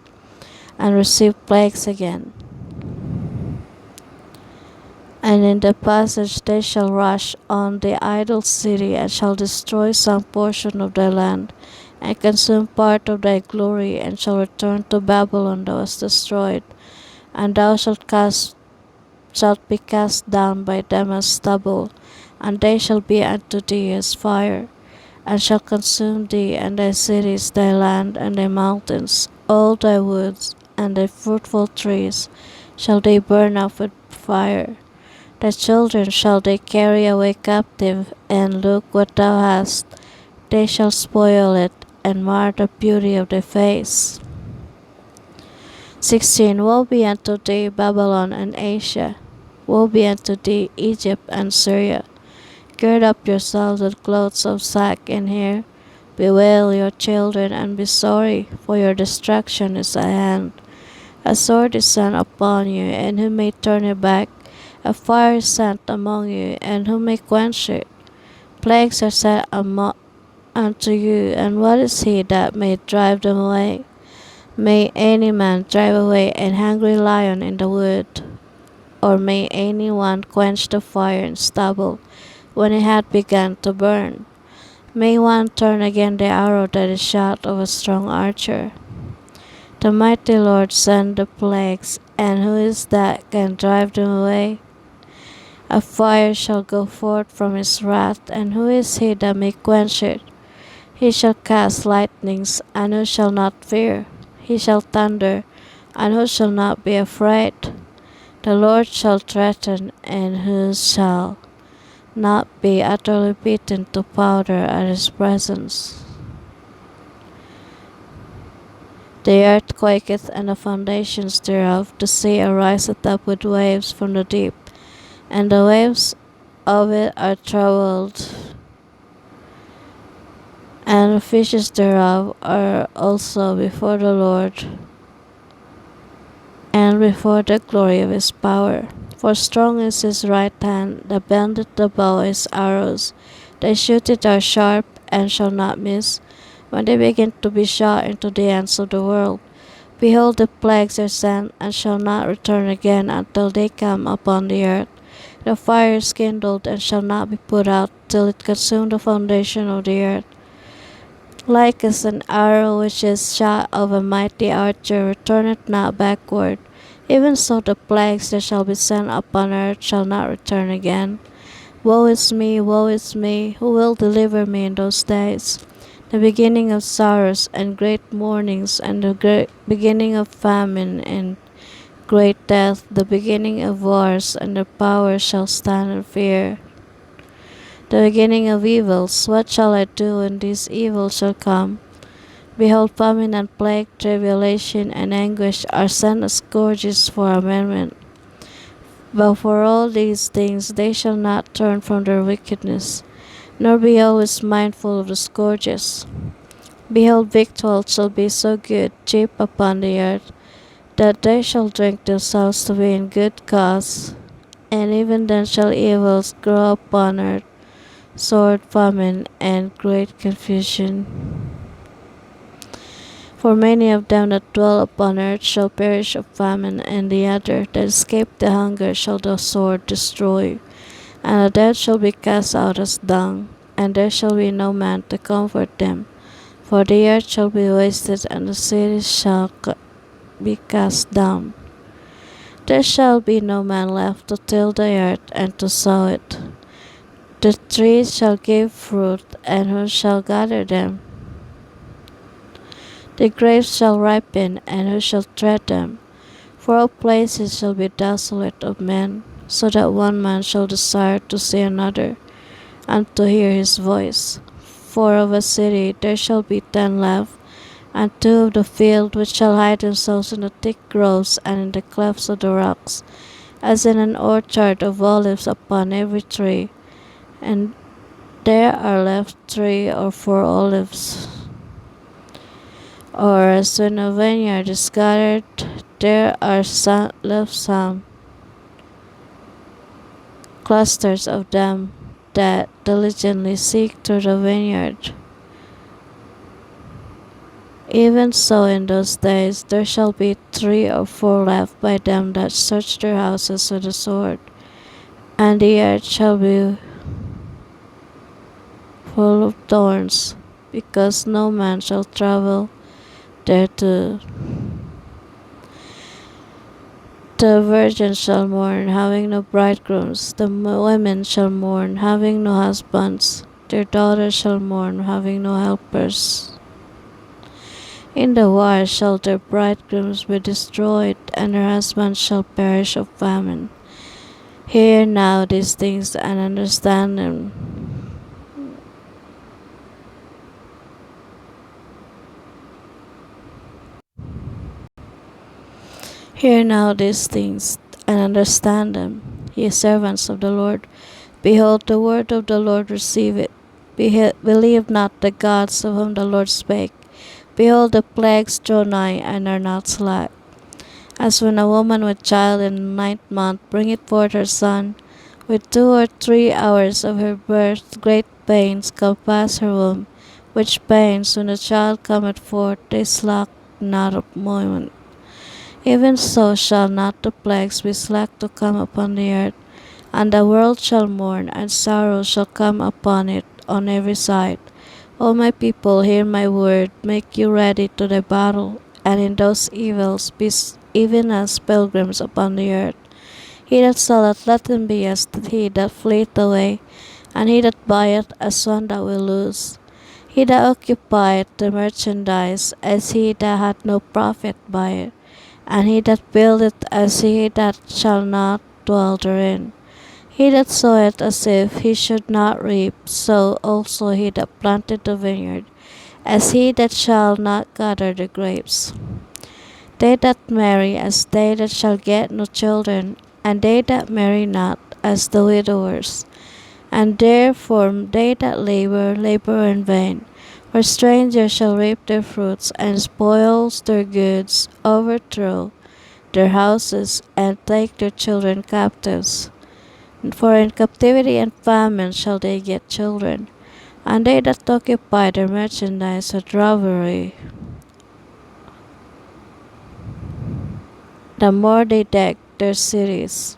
and receive plagues again. And in the passage they shall rush on the idol city, and shall destroy some portion of thy land, and consume part of thy glory, and shall return to Babylon that was destroyed. And thou shalt be cast down by them as stubble, and they shall be unto thee as fire, and shall consume thee, and thy cities, thy land, and thy mountains, all thy woods, and thy fruitful trees, shall they burn up with fire. Thy children shall they carry away captive, and look what thou hast, they shall spoil it, and mar the beauty of thy face. 16. Woe be unto thee, Babylon and Asia! Woe be unto thee, Egypt and Syria! Gird up yourselves with clothes of sack and hair. Bewail your children, and be sorry, for your destruction is at hand. A sword is sent upon you, and who may turn it back? A fire is sent among you, and who may quench it? Plagues are sent unto you, and what is he that may drive them away? May any man drive away an hungry lion in the wood? Or may any one quench the fire in stubble, when it had begun to burn? May one turn again the arrow that is shot of a strong archer? The mighty Lord send the plagues, and who is that can drive them away? A fire shall go forth from his wrath, and who is he that may quench it? He shall cast lightnings, and who shall not fear? He shall thunder, and who shall not be afraid? The Lord shall threaten, and who shall not be utterly beaten to powder at his presence. The earth quaketh, and the foundations thereof. The sea ariseth up with waves from the deep, and the waves of it are troubled, and the fishes thereof are also before the Lord, and before the glory of his power. For strong is his right hand, that bendeth the bow his arrows. They shoot it are sharp, and shall not miss, when they begin to be shot into the ends of the world. Behold, the plagues are sent, and shall not return again until they come upon the earth. The fire is kindled, and shall not be put out, till it consume the foundation of the earth. Like as an arrow which is shot of a mighty archer returneth not backward, even so the plagues that shall be sent upon earth shall not return again. Woe is me, woe is me! Who will deliver me in those days? The beginning of sorrows and great mournings, and the beginning of famine and great death, the beginning of wars, and the power shall stand in fear. The beginning of evils, what shall I do when these evils shall come? Behold, famine and plague, tribulation and anguish are sent as scourges for amendment. But for all these things they shall not turn from their wickedness, nor be always mindful of the scourges. Behold, victuals shall be so good, cheap upon the earth, that they shall drink themselves to be in good cause, and even then shall evils grow upon earth, sword, famine, and great confusion. For many of them that dwell upon earth shall perish of famine, and the other that escape the hunger shall the sword destroy. And the dead shall be cast out as dung, and there shall be no man to comfort them. For the earth shall be wasted, and the cities shall be cast down. There shall be no man left to till the earth and to sow it. The trees shall give fruit, and who shall gather them? The grapes shall ripen, and who shall tread them? For all places shall be desolate of men, so that one man shall desire to see another, and to hear his voice. For of a city there shall be 10 left, and 2 of the field which shall hide themselves in the thick groves and in the clefts of the rocks, as in an orchard of olives upon every tree, and there are left 3 or 4 olives. Or as when a vineyard is gathered, there are left some clusters of them that diligently seek through the vineyard. Even so in those days there shall be 3 or 4 left by them that search their houses with the sword, and the earth shall be full of thorns, because no man shall travel thereto. The virgins shall mourn, having no bridegrooms. The women shall mourn, having no husbands. Their daughters shall mourn, having no helpers. In the war shall their bridegrooms be destroyed, and their husbands shall perish of famine. Hear now these things and understand them. Hear now these things and understand them, ye servants of the Lord. Behold, the word of the Lord, receive it. Believe not the gods of whom the Lord spake. Behold, the plagues draw nigh, and are not slack. As when a woman with child in the 9th month bringeth forth her son, with 2 or 3 hours of her birth great pains compass her womb, which pains, when the child cometh forth, they slack not a moment. Even so shall not the plagues be slack to come upon the earth, and the world shall mourn, and sorrow shall come upon it on every side. O my people, hear my word, make you ready to the battle, and in those evils be even as pilgrims upon the earth. He that selleth, let him be as he that fleeth away, and he that buyeth as one that will lose. He that occupieth the merchandise as he that hath no profit by it, and he that buildeth as he that shall not dwell therein. He that soweth as if he should not reap, so also he that planteth the vineyard, as he that shall not gather the grapes. They that marry as they that shall get no children, and they that marry not as the widowers. And therefore they that labor, labor in vain. For strangers shall reap their fruits, and spoils their goods, overthrow their houses, and take their children captives. For in captivity and famine shall they get children, and they that occupy their merchandise with robbery. The more they deck their cities,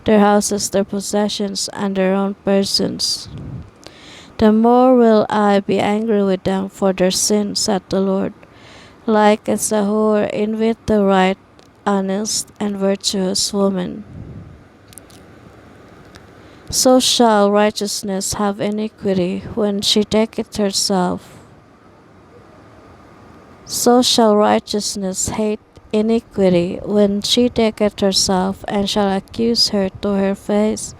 their houses, their possessions, and their own persons, the more will I be angry with them for their sin, said the Lord. Like as a whore envieth the right, honest, and virtuous woman, so shall righteousness have iniquity when she taketh herself. So shall righteousness hate iniquity when she taketh herself, and shall accuse her to her face.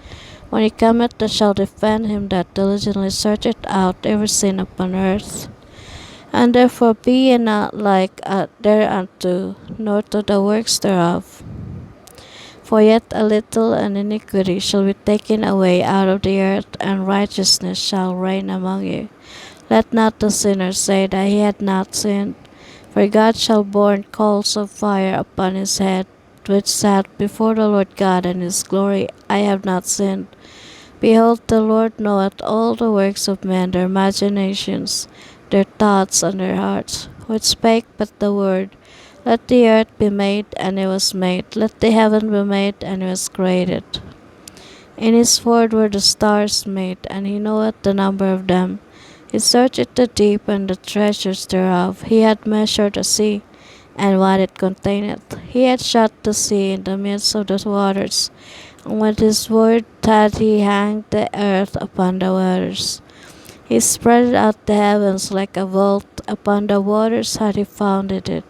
When he cometh, that shall defend him that diligently searcheth out every sin upon earth. And therefore be ye not like thereunto, nor to the works thereof. For yet a little, and iniquity shall be taken away out of the earth, and righteousness shall reign among you. Let not the sinner say that he hath not sinned, for God shall burn coals of fire upon his head, which said before the Lord God and his glory, I have not sinned. Behold, the Lord knoweth all the works of men, their imaginations, their thoughts, and their hearts. Which spake but the word, let the earth be made, and it was made. Let the heaven be made, and it was created. In his word were the stars made, and he knoweth the number of them. He searcheth the deep and the treasures thereof. He hath measured the sea, and what it containeth. He had shut the sea in the midst of the waters, and with his word hath he hanged the earth upon the waters. He spread out the heavens like a vault, upon the waters hath he founded it.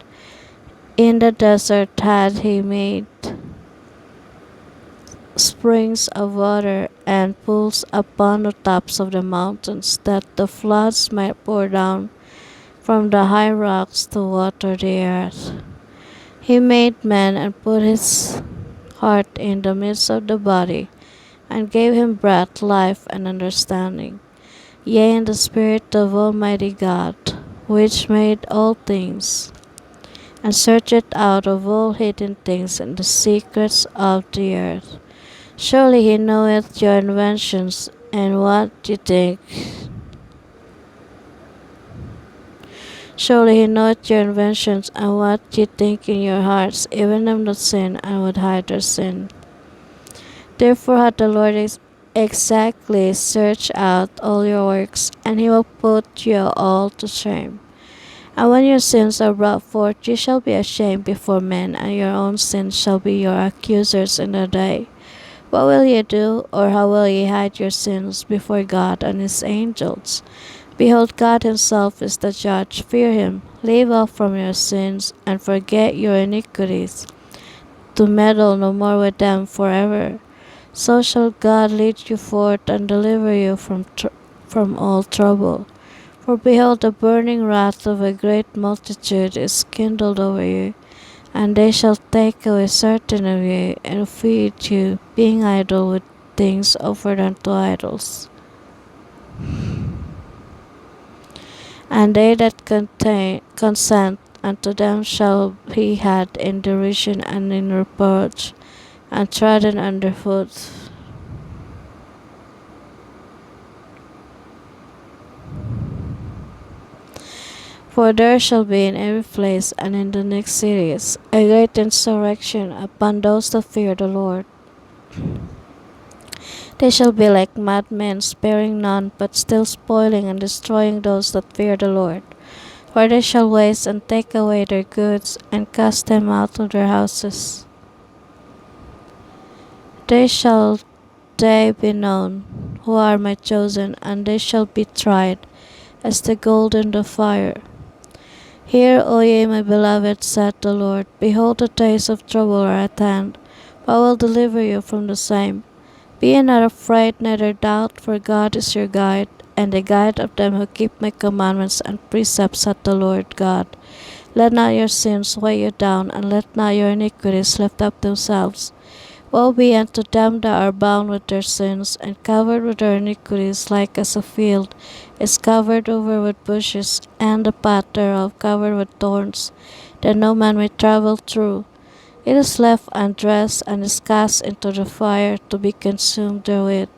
In the desert hath he made springs of water and pools upon the tops of the mountains, that the floods might pour down from the high rocks to water the earth. He made man and put his heart in the midst of the body, and gave him breath, life, and understanding. Yea, in the Spirit of Almighty God, which made all things, and searcheth out of all hidden things in the secrets of the earth. Surely he knoweth your inventions and what you think. Surely he knoweth your inventions and what ye think in your hearts, even them that sin and would hide their sin. Therefore hath the Lord exactly searched out all your works, and he will put you all to shame. And when your sins are brought forth, ye shall be ashamed before men, and your own sins shall be your accusers in the day. What will ye do, or how will ye hide your sins before God and his angels? Behold, God himself is the judge. Fear him, leave off from your sins, and forget your iniquities, to meddle no more with them forever. So shall God lead you forth and deliver you from all trouble. For behold, the burning wrath of a great multitude is kindled over you, and they shall take away certain of you, and feed you, being idle with things offered unto idols. And they that consent unto them shall be had in derision and in reproach, and trodden under foot. For there shall be in every place and in the next cities a great insurrection upon those that fear the Lord. They shall be like madmen, sparing none, but still spoiling and destroying those that fear the Lord. For they shall waste and take away their goods, and cast them out of their houses. They shall they be known, who are my chosen, and they shall be tried as the gold in the fire. Hear, O ye my beloved, saith the Lord, behold, the days of trouble are at hand, but I will deliver you from the same. Be ye not afraid, neither doubt, for God is your guide, and the guide of them who keep my commandments and precepts, saith the Lord God. Let not your sins weigh you down, and let not your iniquities lift up themselves. Woe be unto them that are bound with their sins, and covered with their iniquities, like as a field is covered over with bushes, and the path thereof covered with thorns, that no man may travel through. It is left undressed, and is cast into the fire to be consumed therewith.